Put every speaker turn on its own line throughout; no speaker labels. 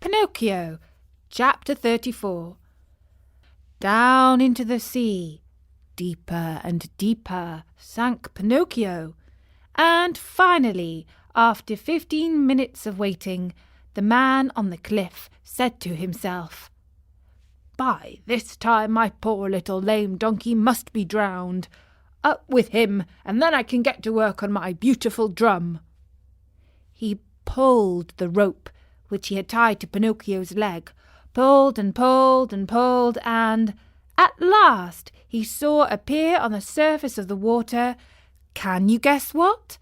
Pinocchio Chapter 34. Down into the sea, deeper and deeper, sank Pinocchio, and finally, after 15 minutes of waiting, the man on the cliff said to himself, "By this time my poor little lame donkey must be drowned. Up with him, and then I can get to work on my beautiful drum." He pulled the rope which he had tied to Pinocchio's leg, pulled and pulled and pulled, and at last he saw appear on the surface of the water, can you guess what?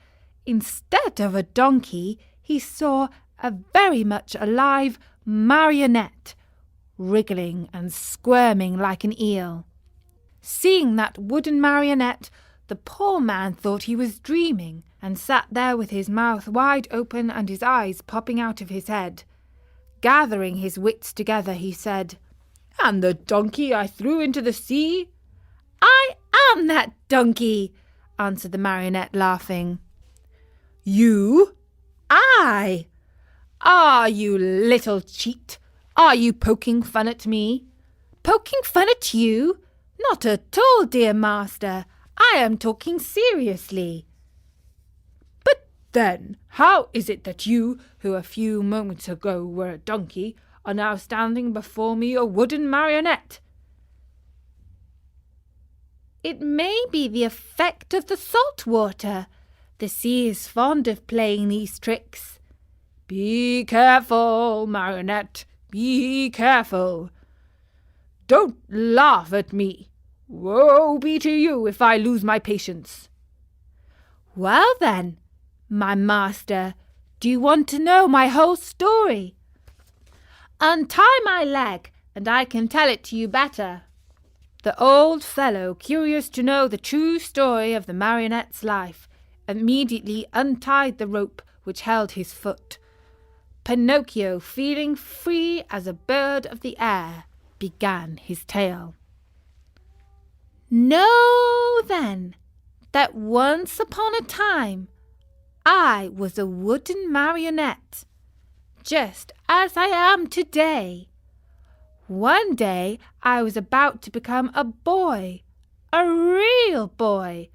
Instead of a donkey, he saw a very much alive marionette, wriggling and squirming like an eel. Seeing that wooden marionette, the poor man thought he was dreaming, and sat there with his mouth wide open and his eyes popping out of his head. Gathering his wits together, he said, "And the donkey I threw into the sea?" "I am that donkey," answered the marionette, laughing. "You?" "I." "Ah, you little cheat! Are you poking fun at me?" "Poking fun at you? Not at all, dear master. I am talking seriously." "But then, how is it that you, who a few moments ago were a donkey, are now standing before me a wooden marionette?" "It may be the effect of the salt water. The sea is fond of playing these tricks." "Be careful, marionette, be careful. Don't laugh at me. Woe be to you if I lose my patience." "Well then, my master, do you want to know my whole story?" "Untie my leg, and I can tell it to you better." The old fellow, curious to know the true story of the marionette's life, immediately untied the rope which held his foot. Pinocchio, feeling free as a bird of the air, began his tale. "Know, then, that once upon a time I was a wooden marionette, just as I am today. One day I was about to become a boy, a real boy,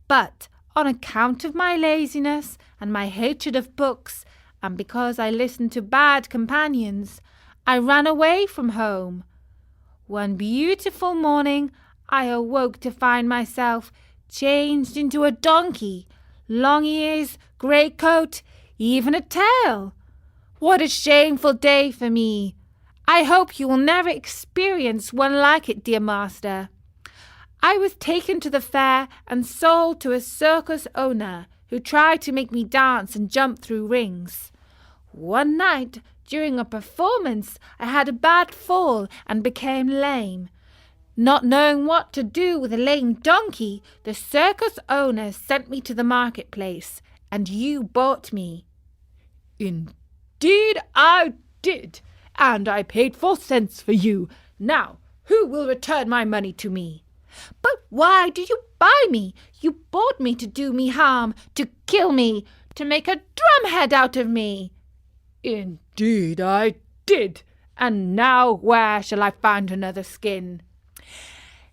but on account of my laziness and my hatred of books, and because I listened to bad companions, I ran away from home. One beautiful morning I awoke to find myself changed into a donkey, long ears, grey coat, even a tail. What a shameful day for me! I hope you will never experience one like it, dear master. I was taken to the fair and sold to a circus owner who tried to make me dance and jump through rings. One night, during a performance, I had a bad fall and became lame. Not knowing what to do with a lame donkey, the circus owner sent me to the marketplace, and you bought me." "Indeed I did, and I paid 4 cents for you. Now, who will return my money to me?" "But why did you buy me? You bought me to do me harm, to kill me, to make a drumhead out of me." "Indeed I did, and now where shall I find another skin?"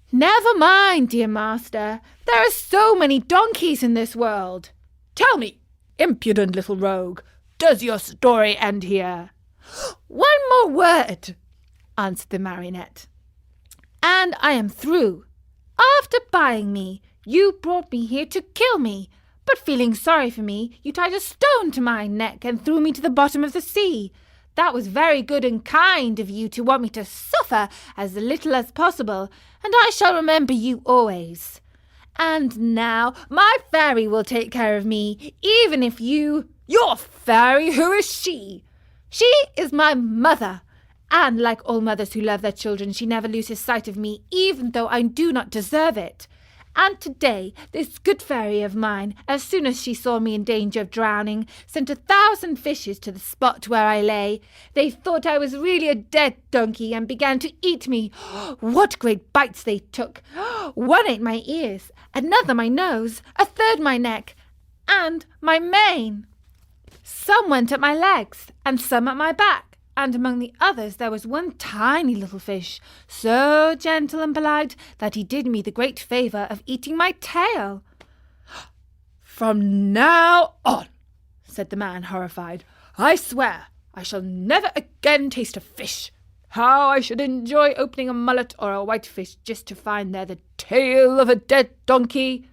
"Never mind, dear master. There are so many donkeys in this world." "Tell me, impudent little rogue, does your story end here?" "One more word," answered the marionette, "and I am through. After buying me, you brought me here to kill me, but feeling sorry for me, you tied a stone to my neck and threw me to the bottom of the sea. That was very good and kind of you to want me to suffer as little as possible, and I shall remember you always. And now my fairy will take care of me, even if you—" "Your fairy? Who is she?" "She is my mother, and like all mothers who love their children, she never loses sight of me, even though I do not deserve it. And today, this good fairy of mine, as soon as she saw me in danger of drowning, sent 1,000 fishes to the spot where I lay. They thought I was really a dead donkey and began to eat me. What great bites they took! One ate my ears, another my nose, a third my neck, and my mane. Some went at my legs, and some at my back, and among the others there was one tiny little fish, so gentle and polite that he did me the great favour of eating my tail.
"From now on," said the man, horrified, "I swear I shall never again taste a fish. How I should enjoy opening a mullet or a whitefish just to find there the tail of a dead donkey."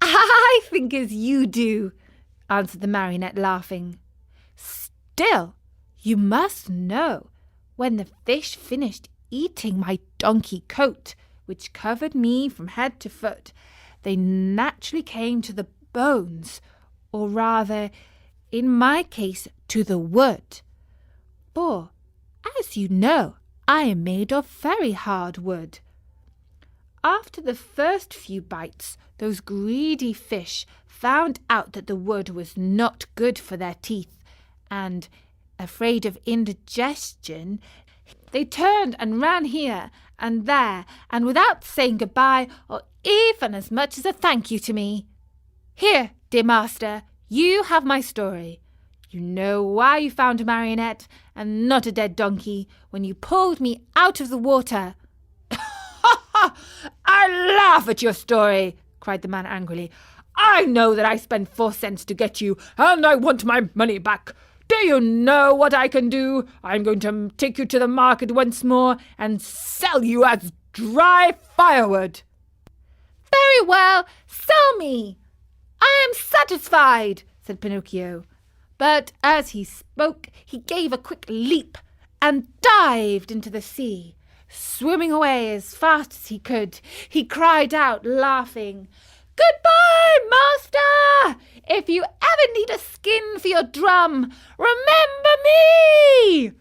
"I think as you do," answered the marionette, laughing. "Still, you must know, when the fish finished eating my donkey coat, which covered me from head to foot, they naturally came to the bones, or rather, in my case, to the wood. For, as you know, I am made of very hard wood. After the first few bites, those greedy fish found out that the wood was not good for their teeth, and, afraid of indigestion, they turned and ran here and there, and without saying goodbye or even as much as a thank you to me. Here, dear master, you have my story. You know why you found a marionette and not a dead donkey when you pulled me out of the water."
"I laugh at your story," cried the man angrily. "I know that I spent 4 cents to get you, and I want my money back. Do you know what I can do? I'm going to take you to the market once more and sell you as dry firewood."
"Very well, sell me. I am satisfied," said Pinocchio. But as he spoke, he gave a quick leap and dived into the sea. Swimming away as fast as he could, he cried out, laughing, "Goodbye, master! If you ever need a skin for your drum, remember me!"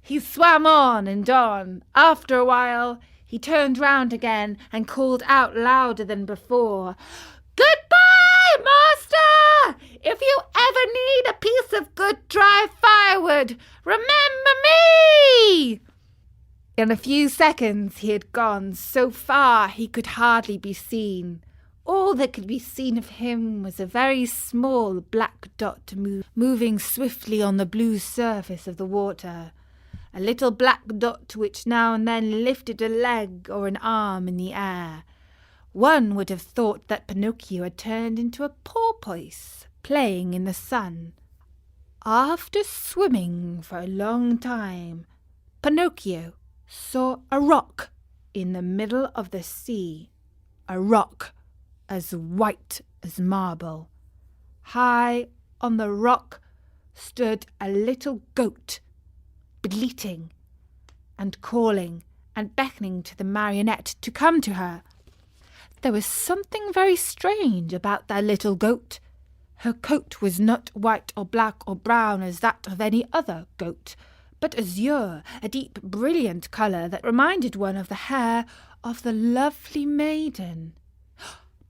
He swam on and on. After a while, he turned round again and called out louder than before, "Goodbye, master! If you ever need a piece of good dry firewood, remember me!" In a few seconds he had gone so far he could hardly be seen. All that could be seen of him was a very small black dot moving swiftly on the blue surface of the water. A little black dot which now and then lifted a leg or an arm in the air. One would have thought that Pinocchio had turned into a porpoise playing in the sun. After swimming for a long time, Pinocchio saw a rock in the middle of the sea, a rock as white as marble. High on the rock stood a little goat, bleating and calling and beckoning to the marionette to come to her. There was something very strange about that little goat. Her coat was not white or black or brown as that of any other goat, but azure, a deep, brilliant colour that reminded one of the hair of the lovely maiden.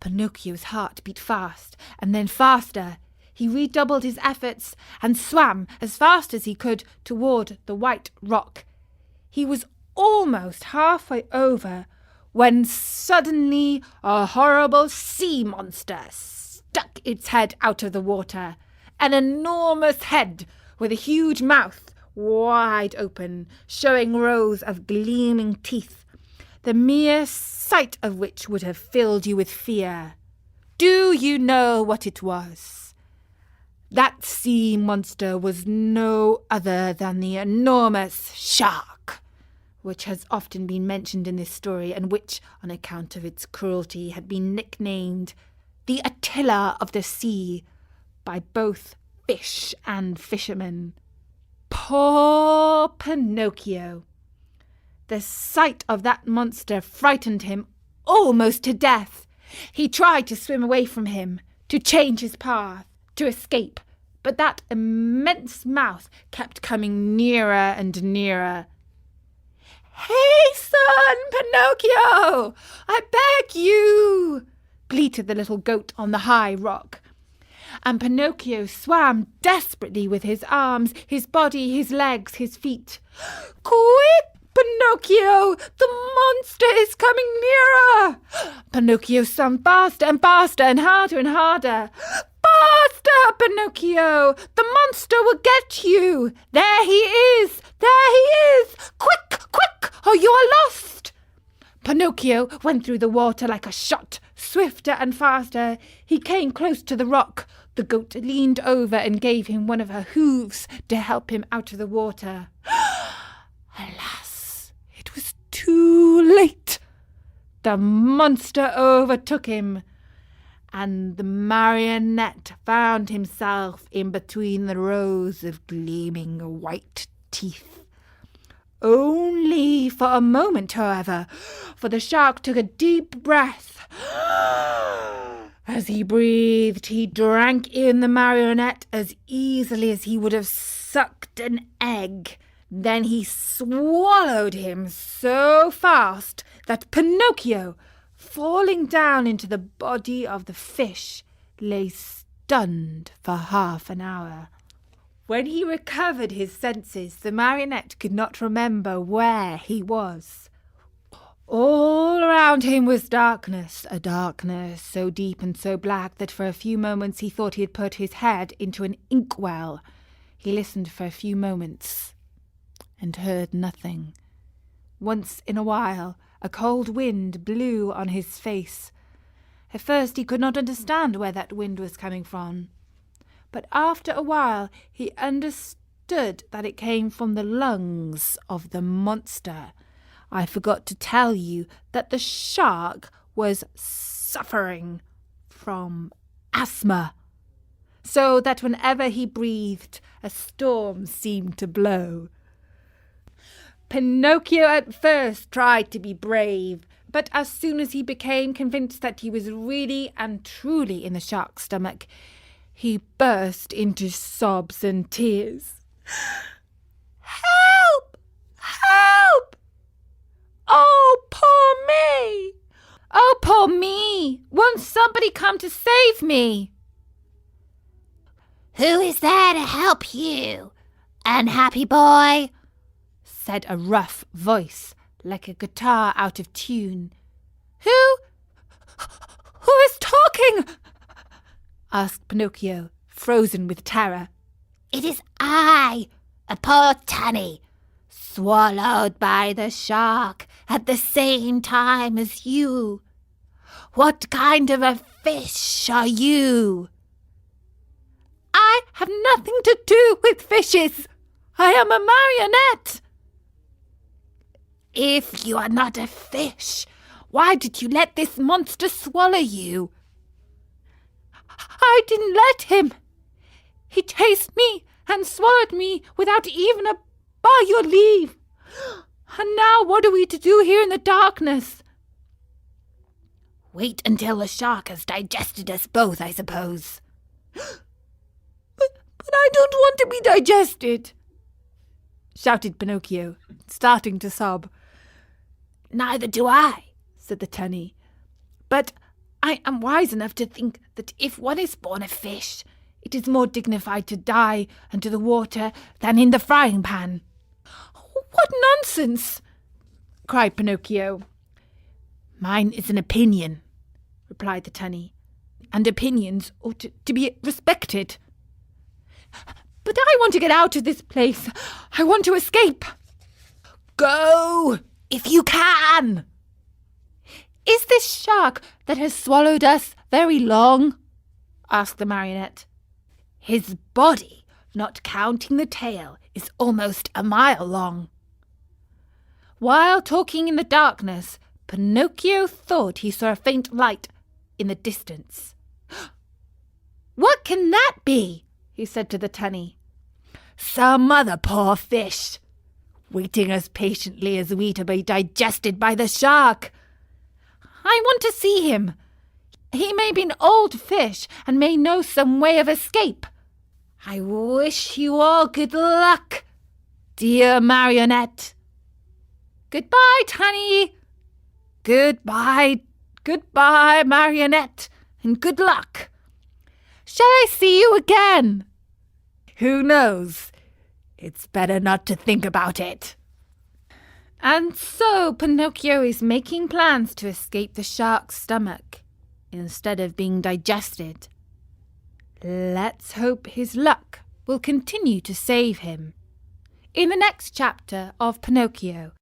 Pinocchio's heart beat fast, and then faster. He redoubled his efforts and swam as fast as he could toward the white rock. He was almost halfway over when suddenly a horrible sea monster stuck its head out of the water. An enormous head with a huge mouth wide open, showing rows of gleaming teeth, the mere sight of which would have filled you with fear. Do you know what it was? That sea monster was no other than the enormous shark, which has often been mentioned in this story, and which, on account of its cruelty, had been nicknamed the Attila of the sea by both fish and fishermen. Poor Pinocchio! The sight of that monster frightened him almost to death. He tried to swim away from him, to change his path, to escape, but that immense mouth kept coming nearer and nearer. "Hasten, Pinocchio! I beg you!" bleated the little goat on the high rock. And Pinocchio swam desperately with his arms, his body, his legs, his feet. "Quick, Pinocchio! The monster is coming nearer!" Pinocchio swam faster and faster and harder and harder. "By Faster, Pinocchio! The monster will get you! There he is! There he is! Quick, quick, or you are lost! Pinocchio went through the water like a shot, swifter and faster. He came close to the rock. The goat leaned over and gave him one of her hooves to help him out of the water. Alas, it was too late. The monster overtook him, and the marionette found himself in between the rows of gleaming white teeth. Only for a moment, however, for the shark took a deep breath. As he breathed, he drank in the marionette as easily as he would have sucked an egg. Then he swallowed him so fast that Pinocchio, falling down into the body of the fish, lay stunned for half an hour. When he recovered his senses, the marionette could not remember where he was. All around him was darkness, a darkness so deep and so black that for a few moments he thought he had put his head into an inkwell. He listened for a few moments and heard nothing. Once in a while, a cold wind blew on his face. At first he could not understand where that wind was coming from, but after a while he understood that it came from the lungs of the monster. I forgot to tell you that the shark was suffering from asthma, so that whenever he breathed, a storm seemed to blow. Pinocchio at first tried to be brave, but as soon as he became convinced that he was really and truly in the shark's stomach, he burst into sobs and tears. Help! Help! Oh, poor me! Oh, poor me! Won't somebody come to save me?
Who is there to help you, unhappy boy?
Said a rough voice, like a guitar out of tune. Who is talking? Asked Pinocchio, frozen with terror.
It is I, a poor tunny, swallowed by the shark at the same time as you. What kind of a fish are you?
I have nothing to do with fishes. I am a marionette.
If you are not a fish, why did you let this monster swallow you?
I didn't let him. He tasted me and swallowed me without even a by your leave. And now what are we to do here in the darkness?
Wait until the shark has digested us both, I suppose.
But I don't want to be digested, shouted Pinocchio, starting to sob.
Neither do I,
said the tunny. But I am wise enough to think that if one is born a fish, it is more dignified to die under the water than in the frying pan. What nonsense! Cried Pinocchio. Mine is an opinion, replied the tunny, and opinions ought to be respected. But I want to get out of this place. I want to escape.
Go, if you can.
Is this shark that has swallowed us very long? Asked the marionette.
His body, not counting the tail, is almost a mile long.
While talking in the darkness, Pinocchio thought he saw a faint light in the distance. What can that be? He said to the tunny.
Some other poor fish, waiting as patiently as we to be digested by the shark.
I want to see him. He may be an old fish and may know some way of escape. I wish you all good luck, dear marionette. Goodbye, tunny. Goodbye, marionette, and good luck. Shall I see you again?
Who knows? It's better not to think about it.
And so Pinocchio is making plans to escape the shark's stomach instead of being digested. Let's hope his luck will continue to save him in the next chapter of Pinocchio.